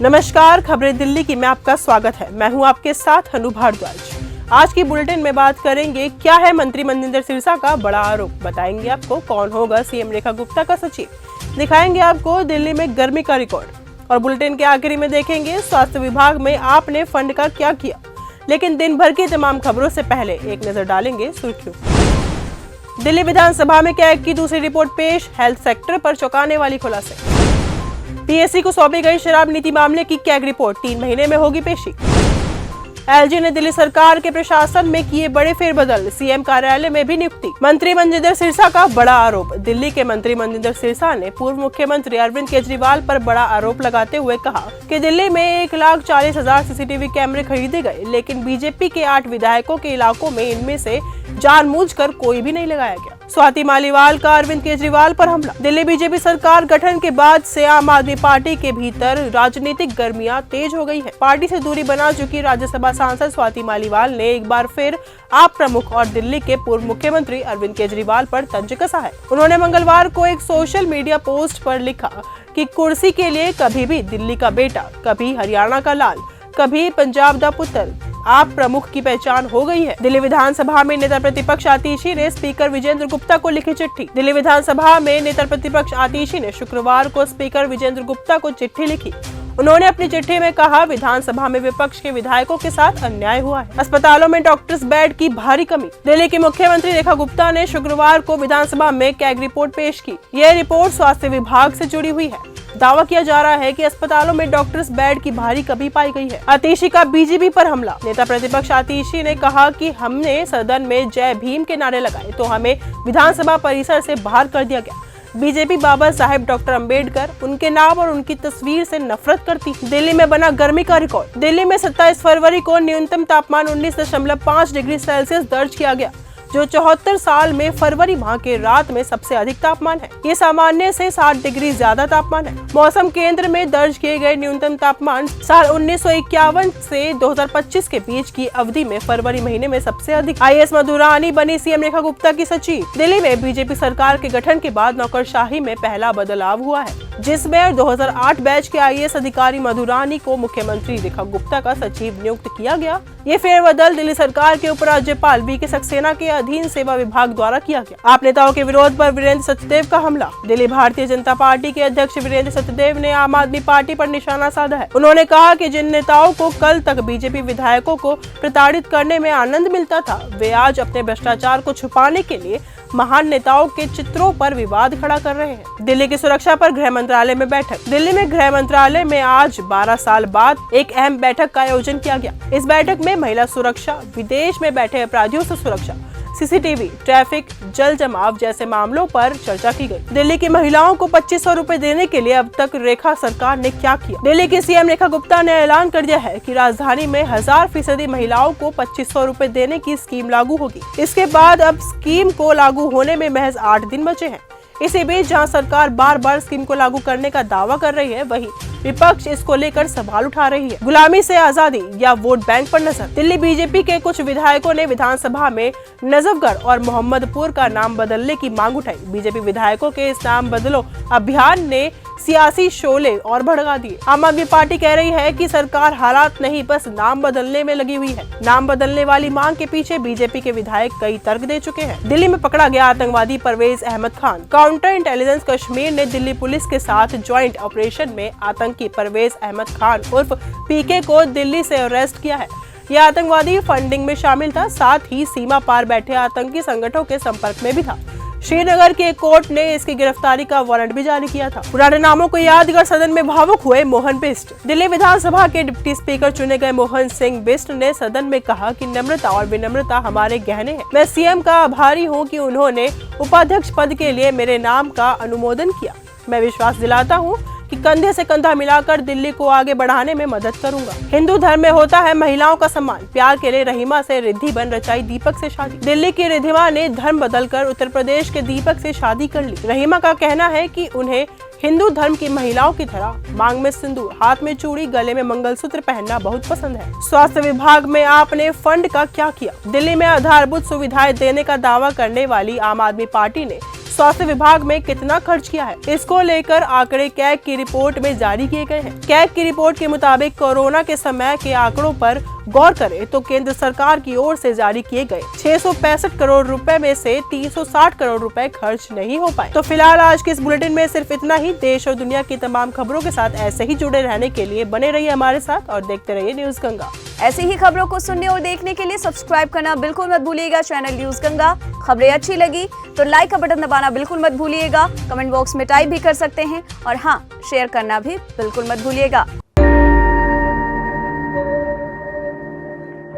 नमस्कार, खबरें दिल्ली की में आपका स्वागत है। मैं हूं आपके साथ हनु भारद्वाज। आज की बुलेटिन में बात करेंगे क्या है मंत्री मनजिंदर सिरसा का बड़ा आरोप, बताएंगे आपको कौन होगा सीएम रेखा गुप्ता का सचिव, दिखाएंगे आपको दिल्ली में गर्मी का रिकॉर्ड और बुलेटिन के आखिरी में देखेंगे स्वास्थ्य विभाग में आपने फंड का क्या किया। लेकिन दिन भर की तमाम खबरों से पहले एक नजर डालेंगे सुर्खियों। दिल्ली विधानसभा में कैग की दूसरी रिपोर्ट पेश, हेल्थ सेक्टर पर चौंकाने वाली खुलासे। पीएससी को सौंपी गई शराब नीति मामले की कैग रिपोर्ट, 3 महीने में होगी पेशी। एलजी ने दिल्ली सरकार के प्रशासन में किए बड़े फेरबदल, सीएम कार्यालय में भी नियुक्ति। मंत्री मनजिंदर सिरसा का बड़ा आरोप। दिल्ली के मंत्री मनजिंदर सिरसा ने पूर्व मुख्यमंत्री अरविंद केजरीवाल पर बड़ा आरोप लगाते हुए कहा कि दिल्ली में 1,40,000 सीसीटीवी कैमरे खरीदे गए, लेकिन बीजेपी के 8 विधायकों के इलाकों में इनमें से जानबूझकर कोई भी नहीं लगाया गया। स्वाति मालीवाल का अरविंद केजरीवाल पर हमला। दिल्ली बीजेपी सरकार गठन के बाद से आम आदमी पार्टी के भीतर राजनीतिक गर्मियां तेज हो गई है। पार्टी से दूरी बना चुकी राज्यसभा सांसद स्वाति मालीवाल ने एक बार फिर आप प्रमुख और दिल्ली के पूर्व मुख्यमंत्री अरविंद केजरीवाल पर तंज कसा है। उन्होंने मंगलवार को एक सोशल मीडिया पोस्ट पर लिखा कि कुर्सी के लिए कभी भी दिल्ली का बेटा, कभी हरियाणा का लाल, कभी पंजाब दा पुत्र आप प्रमुख की पहचान हो गई है। दिल्ली विधानसभा में नेता प्रतिपक्ष आतिशी ने स्पीकर विजेंद्र गुप्ता को लिखी चिट्ठी। दिल्ली विधानसभा में नेता प्रतिपक्ष आतिशी ने शुक्रवार को स्पीकर विजेंद्र गुप्ता को चिट्ठी लिखी। उन्होंने अपनी चिट्ठी में कहा, विधानसभा में विपक्ष के विधायकों के साथ अन्याय हुआ है। अस्पतालों में डॉक्टर्स बेड की भारी कमी। दिल्ली की मुख्यमंत्री रेखा गुप्ता ने शुक्रवार को विधानसभा में कैग रिपोर्ट पेश की। यह रिपोर्ट स्वास्थ्य विभाग से जुड़ी हुई है। दावा किया जा रहा है कि अस्पतालों में डॉक्टर्स बेड की भारी कमी पाई गई है। आतिशी का बीजेपी पर हमला। नेता प्रतिपक्ष आतिशी ने कहा कि हमने सदन में जय भीम के नारे लगाए तो हमें विधानसभा परिसर से बाहर कर दिया गया। बीजेपी बाबा साहेब डॉक्टर अंबेडकर, उनके नाम और उनकी तस्वीर से नफरत करती। दिल्ली में बना गर्मी का रिकॉर्ड। दिल्ली में 27 फरवरी को न्यूनतम तापमान 19.5 डिग्री सेल्सियस दर्ज किया गया, जो 74 साल में फरवरी माह के रात में सबसे अधिक तापमान है। ये सामान्य से 60 डिग्री ज्यादा तापमान है। मौसम केंद्र में दर्ज किए गए न्यूनतम तापमान साल 1951 से 2025 के बीच की अवधि में फरवरी महीने में सबसे अधिक। आईएएस मधुरानी बनी सीएम रेखा गुप्ता की सचिव। दिल्ली में बीजेपी सरकार के गठन के बाद नौकरशाही में पहला बदलाव हुआ है, जिसमें 2008 बैच के आईएएस अधिकारी मधुरानी को मुख्यमंत्री रेखा गुप्ता का सचिव नियुक्त किया गया। ये फेरबदल दिल्ली सरकार के उपराज्यपाल वीके सक्सेना के अधीन सेवा विभाग द्वारा किया गया। आप नेताओं के विरोध पर वीरेंद्र सचदेव का हमला। दिल्ली भारतीय जनता पार्टी के अध्यक्ष वीरेंद्र सचदेव ने आम आदमी पार्टी पर निशाना साधा है। उन्होंने कहा कि जिन नेताओं को कल तक बीजेपी विधायकों को प्रताड़ित करने में आनंद मिलता था, वे आज अपने भ्रष्टाचार को छुपाने के लिए महान नेताओं के चित्रों पर विवाद खड़ा कर रहे हैं। दिल्ली की सुरक्षा पर गृह मंत्रालय में बैठक। दिल्ली में गृह मंत्रालय में आज 12 साल बाद एक अहम बैठक का आयोजन किया गया। इस बैठक में महिला सुरक्षा, विदेश में बैठे अपराधियों से सुरक्षा, सीसीटीवी, ट्रैफिक, जल जमाव जैसे मामलों पर चर्चा की गई। दिल्ली की महिलाओं को 2500 रुपए देने के लिए अब तक रेखा सरकार ने क्या किया। दिल्ली की सीएम रेखा गुप्ता ने ऐलान कर दिया है कि राजधानी में 1000% महिलाओं को 2500 रुपए देने की स्कीम लागू होगी। इसके बाद अब स्कीम को लागू होने में महज 8 दिन बचे हैं। इसी बीच जहां सरकार बार बार स्कीम को लागू करने का दावा कर रही है, वहीं विपक्ष इसको लेकर सवाल उठा रही है। गुलामी से आजादी या वोट बैंक पर नजर। दिल्ली बीजेपी के कुछ विधायकों ने विधानसभा में नजफगढ़ और मोहम्मदपुर का नाम बदलने की मांग उठाई। बीजेपी विधायकों के इस नाम बदलो अभियान ने सियासी शोले और भड़का दिए। आम आदमी पार्टी कह रही है कि सरकार हालात नहीं, बस नाम बदलने में लगी हुई है। नाम बदलने वाली मांग के पीछे बीजेपी के विधायक कई तर्क दे चुके हैं। दिल्ली में पकड़ा गया आतंकवादी परवेज अहमद खान। काउंटर इंटेलिजेंस कश्मीर ने दिल्ली पुलिस के साथ ज्वाइंट ऑपरेशन में आतंकी परवेज अहमद खान उर्फ पीके को दिल्ली से अरेस्ट किया है। यह आतंकवादी फंडिंग में शामिल था, साथ ही सीमा पार बैठे आतंकी संगठनों के संपर्क में भी था। श्रीनगर की एक कोर्ट ने इसकी गिरफ्तारी का वारंट भी जारी किया था। पुराने नामों को याद कर सदन में भावुक हुए मोहन बिष्ट। दिल्ली विधानसभा के डिप्टी स्पीकर चुने गए मोहन सिंह बिष्ट ने सदन में कहा कि नम्रता और विनम्रता हमारे गहने हैं। मैं सीएम का आभारी हूं कि उन्होंने उपाध्यक्ष पद के लिए मेरे नाम का अनुमोदन किया। मैं विश्वास दिलाता हूं कि कंधे से कंधा मिलाकर दिल्ली को आगे बढ़ाने में मदद करूंगा। हिंदू धर्म में होता है महिलाओं का सम्मान। प्यार के लिए रहीमा से रिद्धि बन रचाई दीपक से शादी। दिल्ली की रिद्धिमा ने धर्म बदलकर उत्तर प्रदेश के दीपक से शादी कर ली। रहीमा का कहना है कि उन्हें हिंदू धर्म की महिलाओं की तरह मांग में सिंदूर, हाथ में चूड़ी, गले में मंगलसूत्र पहनना बहुत पसंद है। स्वास्थ्य विभाग में आपने फंड का क्या किया। दिल्ली में आधारभूत सुविधाएं देने का दावा करने वाली आम आदमी पार्टी ने स्वास्थ्य विभाग में कितना खर्च किया है, इसको लेकर आंकड़े कैग की रिपोर्ट में जारी किए गए हैं। कैग की रिपोर्ट के मुताबिक कोरोना के समय के आंकड़ों पर गौर करें तो केंद्र सरकार की ओर से जारी किए गए 665 करोड़ रुपए में से 360 करोड़ रुपए खर्च नहीं हो पाए। तो फिलहाल आज के इस बुलेटिन में सिर्फ इतना ही। देश और दुनिया की तमाम खबरों के साथ ऐसे ही जुड़े रहने के लिए बने रहिए हमारे साथ और देखते रहिए न्यूज गंगा। ऐसी ही खबरों को सुनने और देखने के लिए सब्सक्राइब करना बिल्कुल मत भूलिएगा चैनल न्यूज गंगा। खबरें अच्छी लगी तो लाइक का बटन दबाना बिल्कुल मत भूलिएगा। कमेंट बॉक्स में टाइप भी कर सकते हैं और हाँ, शेयर करना भी बिल्कुल मत भूलिएगा।